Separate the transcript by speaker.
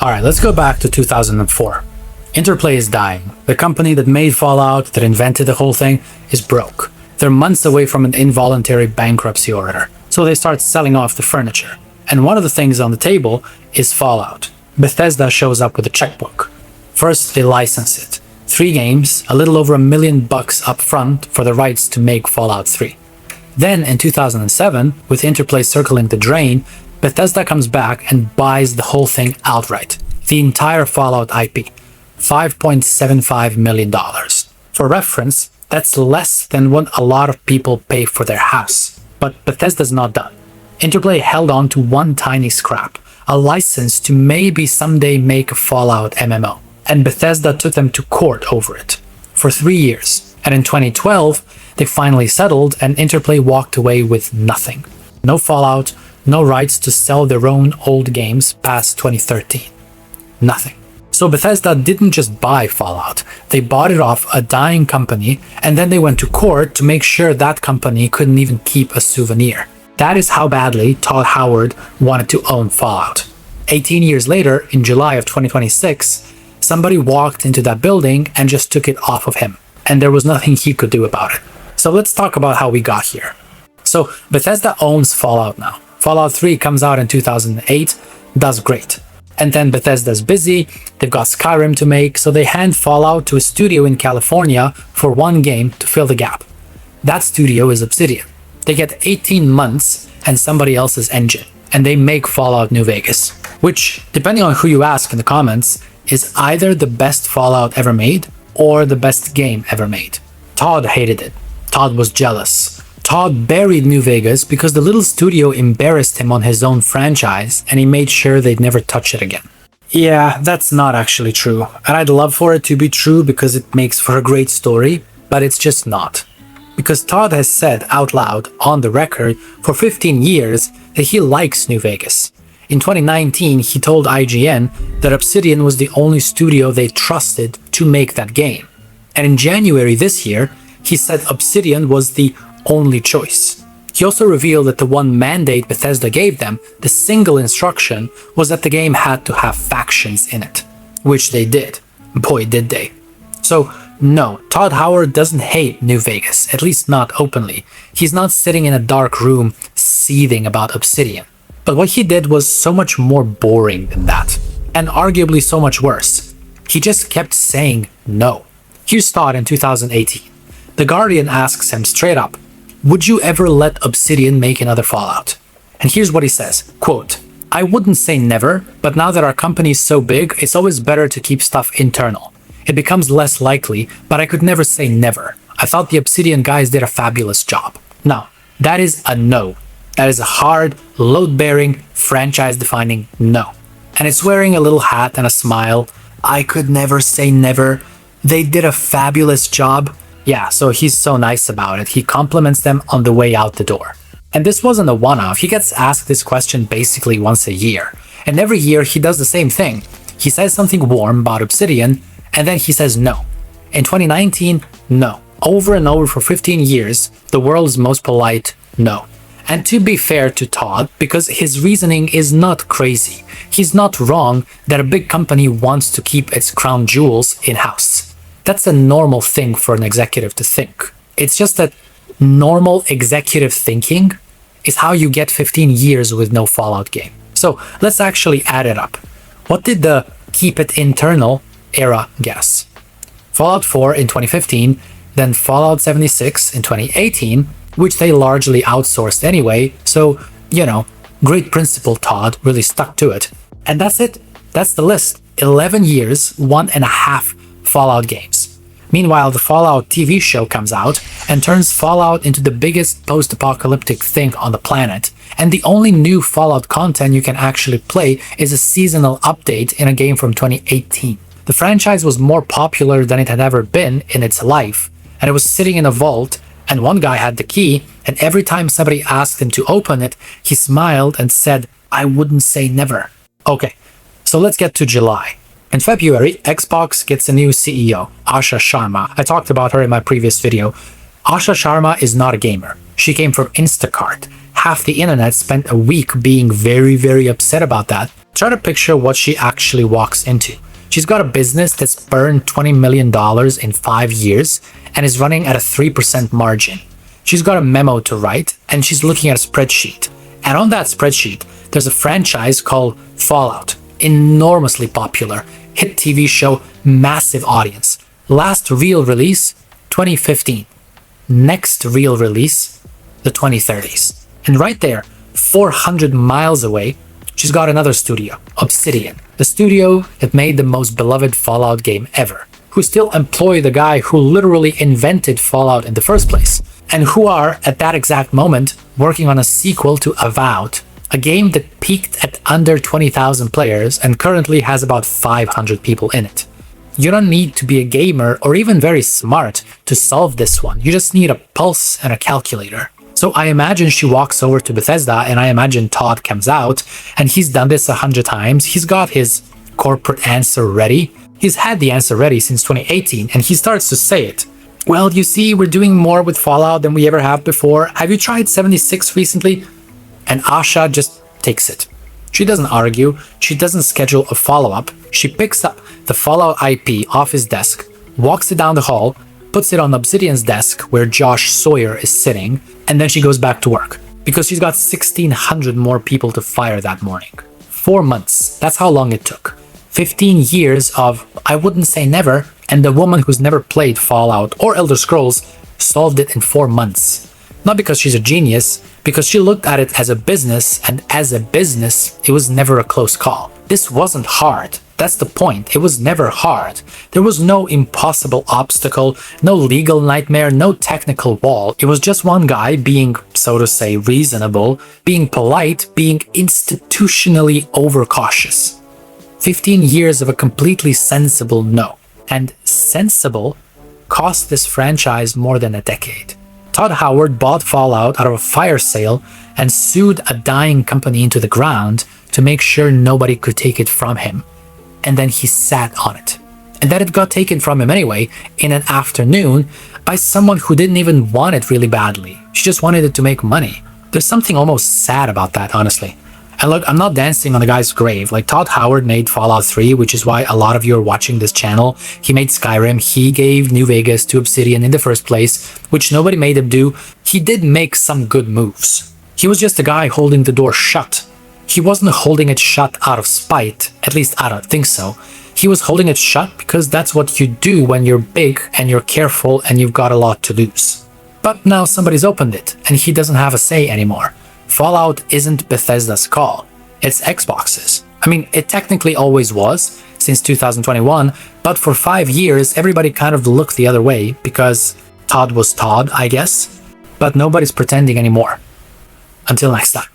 Speaker 1: Alright, let's go back to 2004. Interplay is dying. The company that made Fallout, that invented the whole thing, is broke. They're months away from an involuntary bankruptcy order, so they start selling off the furniture. And one of the things on the table is Fallout. Bethesda shows up with a checkbook. First, they license it. 3 games, a little over $1 million up front for the rights to make Fallout 3. Then, in 2007, with Interplay circling the drain, Bethesda comes back and buys the whole thing outright. The entire Fallout IP. $5.75 million. For reference, that's less than what a lot of people pay for their house. But Bethesda's not done. Interplay held on to one tiny scrap, a license to maybe someday make a Fallout MMO. And Bethesda took them to court over it for 3 years. And in 2012, they finally settled and Interplay walked away with nothing. No Fallout, no rights to sell their own old games past 2013. Nothing. So Bethesda didn't just buy Fallout, they bought it off a dying company and then they went to court to make sure that company couldn't even keep a souvenir. That is how badly Todd Howard wanted to own Fallout. 18 years later, in July of 2026, somebody walked into that building and just took it off of him, and there was nothing he could do about it. So let's talk about how we got here. So Bethesda owns Fallout now. Fallout 3 comes out in 2008, does great. And then Bethesda's busy, they've got Skyrim to make, so they hand Fallout to a studio in California for one game to fill the gap. That studio is Obsidian. They get 18 months and somebody else's engine, and they make Fallout New Vegas, which, depending on who you ask in the comments, is either the best Fallout ever made or the best game ever made. Todd hated it. Todd was jealous. Todd buried New Vegas because the little studio embarrassed him on his own franchise and he made sure they'd never touch it again. Yeah, that's not actually true, and I'd love for it to be true because it makes for a great story, but it's just not. Because Todd has said out loud, on the record, for 15 years that he likes New Vegas. In 2019, he told IGN that Obsidian was the only studio they trusted to make that game. And in January this year, he said Obsidian was the only choice. He also revealed that the one mandate Bethesda gave them, the single instruction, was that the game had to have factions in it. Which they did. Boy, did they. So, no, Todd Howard doesn't hate New Vegas, at least not openly. He's not sitting in a dark room seething about Obsidian. But what he did was so much more boring than that. And arguably so much worse. He just kept saying no. Here's Todd in 2018. The Guardian asks him straight up, would you ever let Obsidian make another Fallout? And here's what he says, quote, I wouldn't say never, but now that our company is so big, it's always better to keep stuff internal. It becomes less likely, but I could never say never. I thought the Obsidian guys did a fabulous job. Now, that is a no. That is a hard, load-bearing, franchise-defining no. And it's wearing a little hat and a smile. I could never say never. They did a fabulous job. Yeah, so he's so nice about it. He compliments them on the way out the door. And this wasn't a one-off. He gets asked this question basically once a year. And every year he does the same thing. He says something warm about Obsidian, and then he says no. In 2019, no. Over and over for 15 years, the world's most polite no. And to be fair to Todd, because his reasoning is not crazy, he's not wrong that a big company wants to keep its crown jewels in-house. That's a normal thing for an executive to think. It's just that normal executive thinking is how you get 15 years with no Fallout game. So let's actually add it up. What did the keep it internal era guess? Fallout 4 in 2015, then Fallout 76 in 2018, which they largely outsourced anyway, so, you know, great principle, Todd, really stuck to it. And that's it. That's the list. 11 years, 1.5 Fallout games. Meanwhile, the Fallout TV show comes out and turns Fallout into the biggest post-apocalyptic thing on the planet, and the only new Fallout content you can actually play is a seasonal update in a game from 2018. The franchise was more popular than it had ever been in its life, and it was sitting in a vault, and one guy had the key, and every time somebody asked him to open it, he smiled and said, I wouldn't say never. Okay, so let's get to July. In February, Xbox gets a new CEO, Asha Sharma. I talked about her in my previous video. Asha Sharma is not a gamer. She came from Instacart. Half the internet spent a week being very, very upset about that. Try to picture what she actually walks into. She's got a business that's burned $20 million in 5 years and is running at a 3% margin. She's got a memo to write and she's looking at a spreadsheet. And on that spreadsheet, there's a franchise called Fallout. Enormously popular. Hit TV show, massive audience. Last real release, 2015. Next real release, the 2030s. And right there, 400 miles away, she's got another studio, Obsidian. The studio that made the most beloved Fallout game ever. Who still employ the guy who literally invented Fallout in the first place. And who are, at that exact moment, working on a sequel to Avowed. A game that peaked at under 20,000 players and currently has about 500 people in it. You don't need to be a gamer or even very smart to solve this one. You just need a pulse and a calculator. So I imagine she walks over to Bethesda and I imagine Todd comes out and he's done this 100 times. He's got his corporate answer ready. He's had the answer ready since 2018 and he starts to say it. Well, you see, we're doing more with Fallout than we ever have before. Have you tried 76 recently? And Asha just takes it. She doesn't argue. She doesn't schedule a follow-up. She picks up the Fallout IP off his desk, walks it down the hall, puts it on Obsidian's desk where Josh Sawyer is sitting, and then she goes back to work. Because she's got 1,600 more people to fire that morning. 4 months. That's how long it took. 15 years of, I wouldn't say never, and the woman who's never played Fallout or Elder Scrolls solved it in 4 months. Not because she's a genius, because she looked at it as a business, and as a business, it was never a close call. This wasn't hard. That's the point. It was never hard. There was no impossible obstacle, no legal nightmare, no technical wall. It was just one guy being, so to say, reasonable, being polite, being institutionally overcautious. 15 years of a completely sensible no. And sensible cost this franchise more than a decade. Todd Howard bought Fallout out of a fire sale and sued a dying company into the ground to make sure nobody could take it from him. And then he sat on it. And then it got taken from him anyway in an afternoon by someone who didn't even want it really badly. She just wanted it to make money. There's something almost sad about that, honestly. And look, I'm not dancing on the guy's grave. Like, Todd Howard made Fallout 3, which is why a lot of you are watching this channel. He made Skyrim. He gave New Vegas to Obsidian in the first place, which nobody made him do. He did make some good moves. He was just a guy holding the door shut. He wasn't holding it shut out of spite. At least I don't think so. He was holding it shut because that's what you do when you're big and you're careful and you've got a lot to lose. But now somebody's opened it and he doesn't have a say anymore. Fallout isn't Bethesda's call, it's Xbox's. I mean, it technically always was, since 2021, but for 5 years everybody kind of looked the other way, because Todd was Todd, I guess. But nobody's pretending anymore. Until next time.